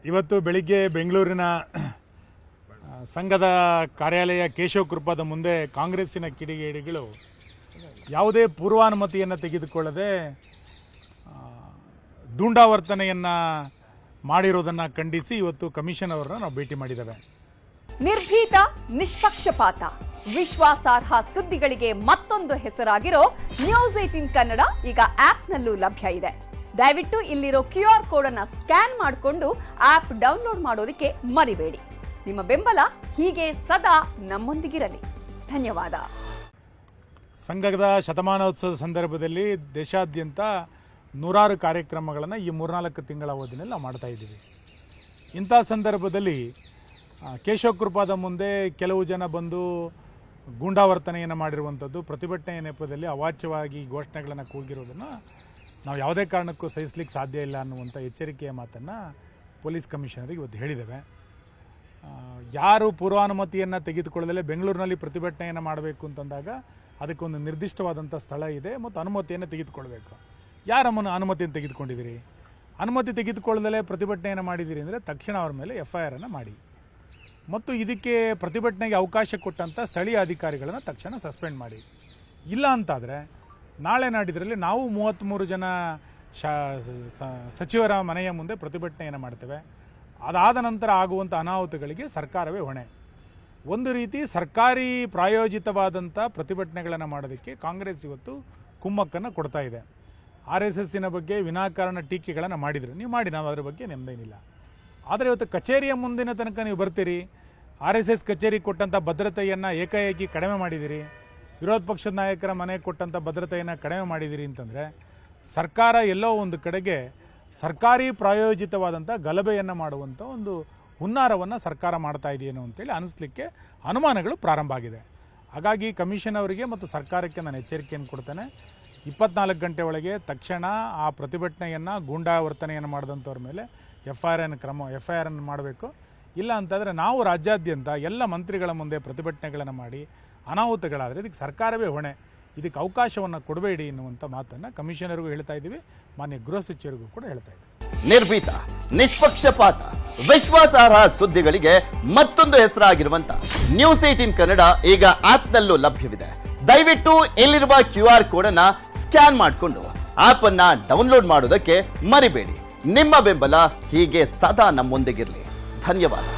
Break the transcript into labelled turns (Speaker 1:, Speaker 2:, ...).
Speaker 1: ಇವತ್ತು ಬೆಳಿಗ್ಗೆ ಬೆಂಗಳೂರಿನ ಸಂಘದ ಕಾರ್ಯಾಲಯ ಕೇಶವ ಕೃಪಾದ ಮುಂದೆ ಕಾಂಗ್ರೆಸ್ಸಿನ ಕಿಡಿಗೇಡಿಗಳು ಯಾವುದೇ ಪೂರ್ವಾನುಮತಿಯನ್ನು ತೆಗೆದುಕೊಳ್ಳದೆ ದುಂಡಾವರ್ತನೆಯನ್ನು ಮಾಡಿರೋದನ್ನು ಖಂಡಿಸಿ ಇವತ್ತು ಕಮಿಷನ್ ಅವರನ್ನು ನಾವು ಭೇಟಿ ಮಾಡಿದ್ದೇವೆ.
Speaker 2: ನಿರ್ಭೀತ, ನಿಷ್ಪಕ್ಷಪಾತ, ವಿಶ್ವಾಸಾರ್ಹ ಸುದ್ದಿಗಳಿಗೆ ಮತ್ತೊಂದು ಹೆಸರಾಗಿರೋ ನ್ಯೂಸ್ 18 ಕನ್ನಡ ಈಗ ಆಪ್ನಲ್ಲೂ ಲಭ್ಯ ಇದೆ. ದಯವಿಟ್ಟು ಇಲ್ಲಿರೋ QR ಕೋಡ್ ಅನ್ನು ಸ್ಕ್ಯಾನ್ ಮಾಡಿಕೊಂಡು ಆಪ್ ಡೌನ್ಲೋಡ್ ಮಾಡೋದಕ್ಕೆ ಮರಿಬೇಡಿ. ನಿಮ್ಮ ಬೆಂಬಲ ಹೀಗೆ ಸದಾ ನಮ್ಮೊಂದಿಗಿರಲಿ. ಧನ್ಯವಾದ.
Speaker 1: ಸಂಘದ ಶತಮಾನೋತ್ಸವದ ಸಂದರ್ಭದಲ್ಲಿ ದೇಶಾದ್ಯಂತ ನೂರಾರು ಕಾರ್ಯಕ್ರಮಗಳನ್ನು ಈ 3-4 ತಿಂಗಳ ಅವಧಿಯಲ್ಲಿ ನಾವು ಮಾಡ್ತಾ ಇದ್ದೀವಿ. ಇಂಥ ಸಂದರ್ಭದಲ್ಲಿ ಕೇಶವ ಕೃಪಾದ ಮುಂದೆ ಕೆಲವು ಜನ ಬಂದು ಗೂಂಡಾವರ್ತನೆಯನ್ನು ಮಾಡಿರುವಂಥದ್ದು, ಪ್ರತಿಭಟನೆಯ ನೆಪದಲ್ಲಿ ಅವಾಚ್ಯವಾಗಿ ಘೋಷಣೆಗಳನ್ನು ಕೂಗಿರೋದನ್ನು ನಾವು ಯಾವುದೇ ಕಾರಣಕ್ಕೂ ಸಹಿಸಲಿಕ್ಕೆ ಸಾಧ್ಯ ಇಲ್ಲ ಅನ್ನುವಂಥ ಎಚ್ಚರಿಕೆಯ ಮಾತನ್ನು ಪೊಲೀಸ್ ಕಮಿಷನರಿಗೆ ಇವತ್ತು ಹೇಳಿದ್ದೇವೆ. ಯಾರು ಪೂರ್ವಾನುಮತಿಯನ್ನು ತೆಗೆದುಕೊಳ್ಳದಲ್ಲೇ ಬೆಂಗಳೂರಿನಲ್ಲಿ ಪ್ರತಿಭಟನೆಯನ್ನು ಮಾಡಬೇಕು ಅಂತಂದಾಗ ಅದಕ್ಕೊಂದು ನಿರ್ದಿಷ್ಟವಾದಂಥ ಸ್ಥಳ ಇದೆ ಮತ್ತು ಅನುಮತಿಯನ್ನು ತೆಗೆದುಕೊಳ್ಬೇಕು. ಯಾರ ಅನುಮತಿಯನ್ನು ತೆಗೆದುಕೊಂಡಿದ್ದೀರಿ? ಅನುಮತಿ ತೆಗೆದುಕೊಳ್ಳದಲ್ಲೇ ಪ್ರತಿಭಟನೆಯನ್ನು ಮಾಡಿದ್ದೀರಿ ಅಂದರೆ ತಕ್ಷಣ ಅವ್ರ ಮೇಲೆ FIR ಅನ್ನು ಮಾಡಿ ಮತ್ತು ಇದಕ್ಕೆ ಪ್ರತಿಭಟನೆಗೆ ಅವಕಾಶ ಕೊಟ್ಟಂಥ ಸ್ಥಳೀಯ ಅಧಿಕಾರಿಗಳನ್ನು ತಕ್ಷಣ ಸಸ್ಪೆಂಡ್ ಮಾಡಿ. ಇಲ್ಲ ಅಂತಾದರೆ ನಾಳೆ ನಾಡಿದ್ರಲ್ಲಿ ನಾವು 33 ಜನ ಸಚಿವರ ಮನೆಯ ಮುಂದೆ ಪ್ರತಿಭಟನೆಯನ್ನು ಮಾಡ್ತೇವೆ. ಅದಾದ ನಂತರ ಆಗುವಂಥ ಅನಾಹುತಗಳಿಗೆ ಸರ್ಕಾರವೇ ಹೊಣೆ. ಒಂದು ರೀತಿ ಸರ್ಕಾರಿ ಪ್ರಾಯೋಜಿತವಾದಂಥ ಪ್ರತಿಭಟನೆಗಳನ್ನು ಮಾಡೋದಕ್ಕೆ ಕಾಂಗ್ರೆಸ್ ಇವತ್ತು ಕುಮ್ಮಕ್ಕನ್ನು ಕೊಡ್ತಾ ಇದೆ. RSSನ ಬಗ್ಗೆ ವಿನಾಕಾರಣ ಟೀಕೆಗಳನ್ನು ಮಾಡಿದರು. ನೀವು ಮಾಡಿ, ನಾವು ಅದರ ಬಗ್ಗೆ ನೆಮ್ಮದೇನಿಲ್ಲ. ಆದರೆ ಇವತ್ತು ಕಚೇರಿಯ ಮುಂದಿನ ತನಕ ನೀವು ಬರ್ತೀರಿ, RSS ಕಚೇರಿ ಕೊಟ್ಟಂಥ ಭದ್ರತೆಯನ್ನು ಏಕಾಏಕಿ ಕಡಿಮೆ ಮಾಡಿದ್ದೀರಿ, ವಿರೋಧ ಪಕ್ಷದ ನಾಯಕರ ಮನೆಗೆ ಕೊಟ್ಟಂಥ ಭದ್ರತೆಯನ್ನು ಕಡಿಮೆ ಮಾಡಿದ್ದೀರಿ ಅಂತಂದರೆ ಸರ್ಕಾರ ಎಲ್ಲೋ ಒಂದು ಕಡೆಗೆ ಸರ್ಕಾರಿ ಪ್ರಾಯೋಜಿತವಾದಂಥ ಗಲಭೆಯನ್ನು ಮಾಡುವಂಥ ಒಂದು ಹುನ್ನಾರವನ್ನು ಸರ್ಕಾರ ಮಾಡ್ತಾ ಇದೆಯೇನೋ ಅಂತೇಳಿ ಅನಿಸ್ಲಿಕ್ಕೆ ಅನುಮಾನಗಳು ಪ್ರಾರಂಭ ಆಗಿದೆ. ಹಾಗಾಗಿ ಕಮಿಷನ್ ಅವರಿಗೆ ಮತ್ತು ಸರ್ಕಾರಕ್ಕೆ ನಾನು ಎಚ್ಚರಿಕೆಯನ್ನು ಕೊಡ್ತೇನೆ. 24 ಗಂಟೆ ಒಳಗೆ ತಕ್ಷಣ ಆ ಪ್ರತಿಭಟನೆಯನ್ನು ಗೂಂಡಾವರ್ತನೆಯನ್ನು ಮಾಡಿದಂಥವ್ರ ಮೇಲೆ FIR ಅನ್ನು ಮಾಡಬೇಕು. ಇಲ್ಲ ಅಂತಂದರೆ ನಾವು ರಾಜ್ಯಾದ್ಯಂತ ಎಲ್ಲ ಮಂತ್ರಿಗಳ ಮುಂದೆ ಪ್ರತಿಭಟನೆಗಳನ್ನು ಮಾಡಿ ಅನಾಹುತಗಳಾದರೆ ಇದಕ್ಕೆ ಸರ್ಕಾರವೇ ಹೊಣೆ. ಇದಕ್ಕೆ ಅವಕಾಶವನ್ನು ಕೊಡಬೇಡಿ ಎನ್ನುವಂಥ ಮಾತನ್ನು ಕಮಿಷನರ್ಗೂ ಹೇಳ್ತಾ ಇದ್ದೀವಿ, ಮಾನ್ಯ ಗೃಹ ಸಚಿವರಿಗೂ ಕೂಡ ಹೇಳ್ತಾ ಇದ್ದೀವಿ.
Speaker 3: ನಿರ್ಭೀತ, ನಿಷ್ಪಕ್ಷಪಾತ, ವಿಶ್ವಾಸಾರ್ಹ ಸುದ್ದಿಗಳಿಗೆ ಮತ್ತೊಂದು ಹೆಸರಾಗಿರುವಂತ ನ್ಯೂಸ್ 18 ಕನ್ನಡ ಈಗ ಆಪ್ನಲ್ಲೂ ಲಭ್ಯವಿದೆ. ದಯವಿಟ್ಟು ಇಲ್ಲಿರುವ QR ಕೋಡ್ ಅನ್ನ ಸ್ಕ್ಯಾನ್ ಮಾಡಿಕೊಂಡು ಆಪ್ ಅನ್ನ ಡೌನ್ಲೋಡ್ ಮಾಡೋದಕ್ಕೆ ಮರಿಬೇಡಿ. ನಿಮ್ಮ ಬೆಂಬಲ ಹೀಗೆ ಸದಾ ನಮ್ಮೊಂದಿಗಿರಲಿ. ಧನ್ಯವಾದ.